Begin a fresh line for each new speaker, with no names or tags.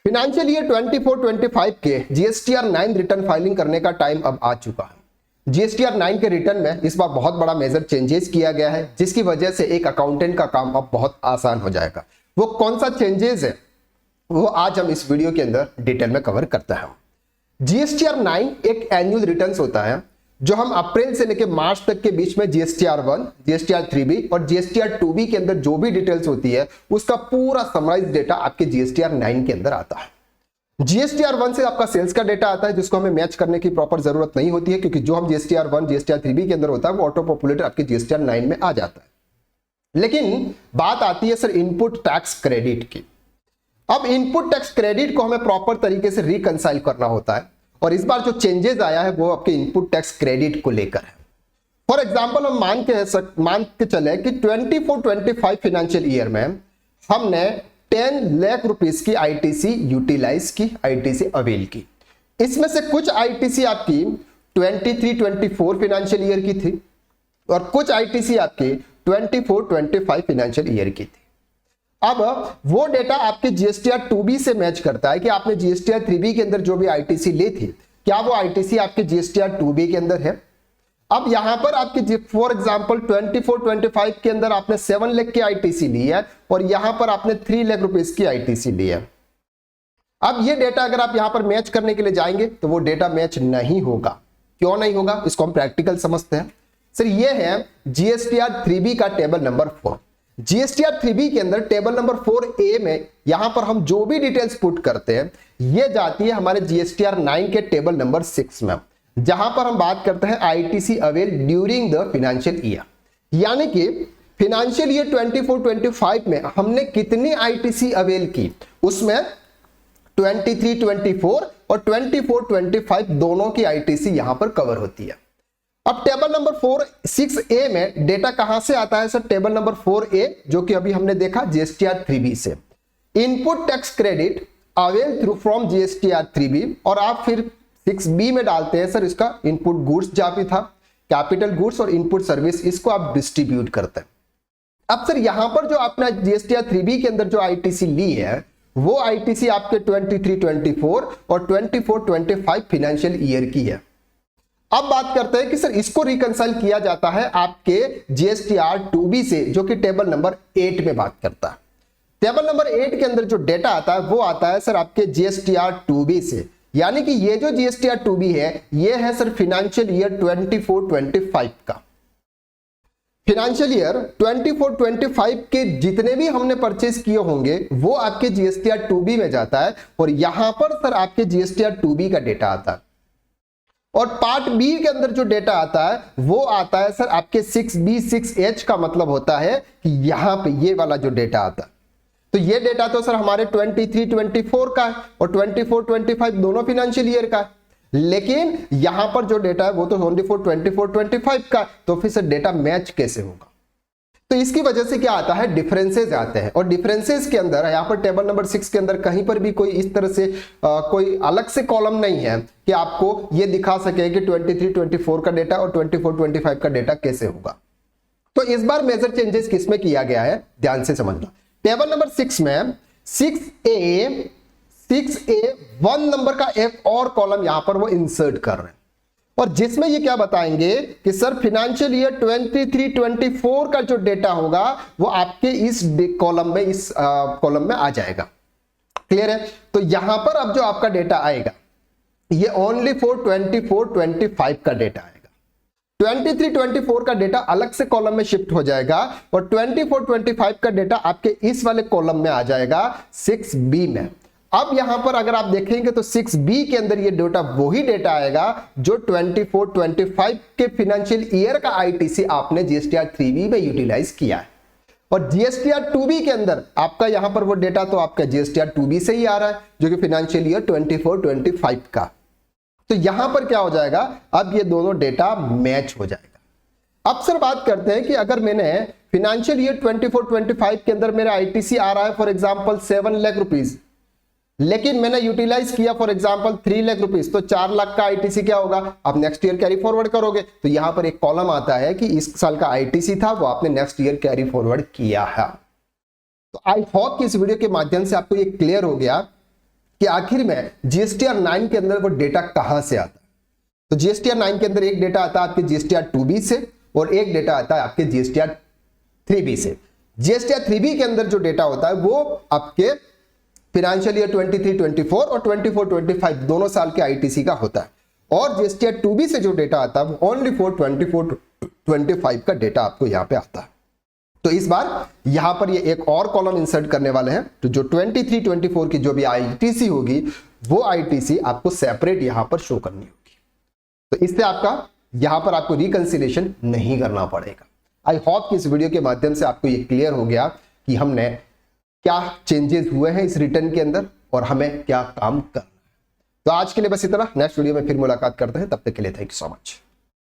Financial year 24-25 के GSTR 9 return filing करने का टाइम अब आ चुका है। जीएसटीआर 9 के रिटर्न में इस बार बहुत बड़ा मेजर चेंजेस किया गया है, जिसकी वजह से एक अकाउंटेंट का काम अब बहुत आसान हो जाएगा। वो कौन सा चेंजेस है वो आज हम इस वीडियो के अंदर डिटेल में कवर करते हैं। जीएसटीआर 9 एक एनुअल रिटर्न्स होता है जो हम अप्रैल से लेकर मार्च तक के बीच में जीएसटीआर 1, जीएसटीआर 3B और जीएसटीआर 2B के अंदर जो भी डिटेल्स होती है उसका पूरा समराइज डेटा आपके जीएसटीआर 9 के अंदर आता है। जीएसटीआर 1 से आपका सेल्स का डेटा आता है जिसको हमें मैच करने की प्रॉपर जरूरत नहीं होती है, क्योंकि जो हम जीएसटीआर 1, जीएसटीआर 3B के अंदर होता है वो ऑटो पॉपुलेटर आपके जीएसटीआर 9 में आ जाता है। लेकिन बात आती है सर इनपुट टैक्स क्रेडिट की। अब इनपुट टैक्स क्रेडिट को हमें प्रॉपर तरीके से रिकंसाइल करना होता है और इस बार जो चेंजेस आया है वो आपके इनपुट टैक्स क्रेडिट को लेकर है। फॉर एग्जांपल हम मान के चले कि 24-25 फाइनेंशियल ईयर में हमने 10 लाख रुपीस की आईटीसी यूटिलाइज की, आईटीसी अवेल की। इसमें से कुछ आईटीसी आपकी 23-24 फाइनेंशियल ईयर की थी और कुछ आईटीसी आपकी 24-25 फाइनेंशियल ईयर की थी। अब वो डेटा आपके जीएसटीआर 2B से मैच करता है कि आपने जीएसटीआर 3B के अंदर जो भी आईटीसी ली थी क्या वो आईटीसी आपके जीएसटीआर 2B के अंदर है। अब यहां पर आपके फॉर एग्जांपल 24-25 के अंदर आपने 7 लाख की आईटीसी ली है और यहां पर आपने 3 लाख रुपीस की आईटीसी ली है। अब ये डेटा अगर आप यहां पर मैच करने के लिए जाएंगे तो वो डेटा मैच नहीं होगा। क्यों नहीं होगा इसको हम प्रैक्टिकल समझते हैं। सर ये है जीएसटीआर 3B का टेबल नंबर 4। जीएसटीआर 3B के अंदर टेबल नंबर 4A में यहां पर हम जो भी डिटेल्स पुट करते हैं ये जाती है हमारे जीएसटीआर 9 के टेबल नंबर 6 में, जहां पर हम बात करते हैं ITC avail during the financial year. यानी कि फाइनेंशियल ईयर 24-25 में हमने कितनी आईटीसी अवेल की, उसमें 23-24 और 24-25 दोनों की आईटीसी यहां पर कवर होती है। अब टेबल नंबर 6A में डेटा कहां से आता है सर? टेबल नंबर 4A जो कि अभी हमने देखा जीएसटीआर 3B से। Input tax credit avail through from GSTR 3B और आप फिर 6B में डालते हैं सर इसका इनपुट गुड्स जहां भी था, कैपिटल गुड्स और इनपुट सर्विस, इसको आप डिस्ट्रीब्यूट करते हैं। अब सर यहां पर जो आपने जीएसटीआर 3B के अंदर जो आईटीसी ली है वो आईटीसी आपके 23-24 और 24-25 फाइनेंशियल ईयर की है। अब बात करते हैं कि सर इसको रिकंसाइल किया जाता है आपके जीएसटीआर 2B से जो कि टेबल नंबर 8 में बात करता है। टेबल नंबर 8 के अंदर जो डेटा आता है वो आता है सर आपके जीएसटीआर 2B से। यानी कि ये जो जीएसटीआर 2B है ये है सर फाइनेंशियल ईयर 24-25 का। फाइनेंशियल ईयर 24-25 के जितने भी हमने परचेस किए होंगे वो आपके जीएसटीआर 2B में जाता है और यहां पर सर आपके जीएसटीआर 2B का डेटा आता है। और पार्ट बी के अंदर जो डेटा आता है वो आता है सर आपके 6B 6H का मतलब होता है कि यहां पे ये वाला जो डेटा आता है। तो ये डेटा तो सर हमारे 23-24 का है और 24-25 दोनों फाइनेंशियल ईयर का है, लेकिन यहां पर जो डेटा है वो तो 24-25 का, तो फिर सर डेटा मैच कैसे होगा? तो इसकी वजह से क्या आता है, डिफरेंसेस आते हैं। और डिफरेंसेस के अंदर यहाँ पर टेबल नंबर 6 के अंदर कहीं पर भी कोई इस तरह से कोई अलग से कॉलम नहीं है कि आपको ये दिखा सके कि 23-24 का डेटा और 24-25 का डेटा कैसे होगा। तो इस बार मेजर चेंजेस किसमें किया गया है ध्यान से समझना। टेबल नंबर 6 में 6A 1 नंबर का एक और कॉलम यहां पर वो इंसर्ट कर रहे हैं और जिसमें ये क्या बताएंगे कि सर फाइनेंशियल ईयर 23-24 का जो डेटा होगा वो आपके इस कॉलम में कॉलम में आ जाएगा। क्लियर है? तो यहां पर अब जो आपका डेटा आएगा ये ओनली फॉर 24-25 का डेटा आएगा। 23-24 का डेटा अलग से कॉलम में शिफ्ट हो जाएगा और 24-25 का डेटा आपके इस वाले कॉलम में आ जाएगा 6B में। अब यहां पर अगर आप देखेंगे तो 6B के अंदर ये डेटा वही डेटा आएगा जो 24-25 के फाइनेंशियल ईयर का आईटीसी आपने जीएसटीआर 3B में यूटिलाइज किया है। और जीएसटीआर 2B के अंदर आपका यहां पर वो डेटा तो आपका जीएसटीआर 2B से ही आ रहा है जो कि फाइनेंशियल ईयर 24-25 का। तो यहां पर क्या हो जाएगा, अब ये दोनों डेटा मैच हो जाएगा। अब सर बात करते हैं कि अगर मैंने फाइनेंशियल ईयर 24-25 के अंदर मेरा आईटीसी आ रहा है फॉर एग्जांपल 7 लाख रुपीस, लेकिन मैंने यूटिलाइज किया फॉर एग्जांपल 3 लाख रुपीस, तो 4 लाख का आईटीसी क्या होगा, आप नेक्स्ट ईयर कैरी फॉरवर्ड करोगे तो यहां पर एक कॉलम आता है कि इस साल का आईटीसी था वो आपने नेक्स्ट ईयर कैरी फॉरवर्ड किया है। तो आई होप कि इस वीडियो के माध्यम से आपको ये क्लियर हो गया कि आखिर में जीएसटीआर 9 के अंदर वो डेटा कहां से आता है। तो जीएसटीआर 9 के अंदर एक डेटा आता है आपके जीएसटीआर 2B से और एक डेटा आता है आपके जीएसटीआर 3B से। जीएसटीआर 3B के अंदर जो डेटा होता है वो आपके फाइनेंशियल ईयर 23-24 और 24-25 दोनों साल के आईटीसी का होता है, और जीएसटीआर 2B से जो डेटा आता है वो ओनली फॉर 24-25 का डेटा आपको यहां पे आता है। तो इस बार यहां पर ये एक और कॉलम इंसर्ट करने वाले हैं, तो जो 23-24 की जो भी आईटीसी होगी वो आईटीसी आपको सेपरेट यहां पर शो करनी होगी। तो इससे आपका यहां पर आपको रिकंसिलेशन नहीं करना पड़ेगा। आई होप कि इस वीडियो के माध्यम से आपको ये क्लियर हो गया कि हमने क्या चेंजेस हुए हैं इस रिटर्न के अंदर और हमें क्या काम करना है। तो आज के लिए बस इतना, नेक्स्ट वीडियो में फिर मुलाकात करते हैं, तब तक के लिए थैंक यू सो मच।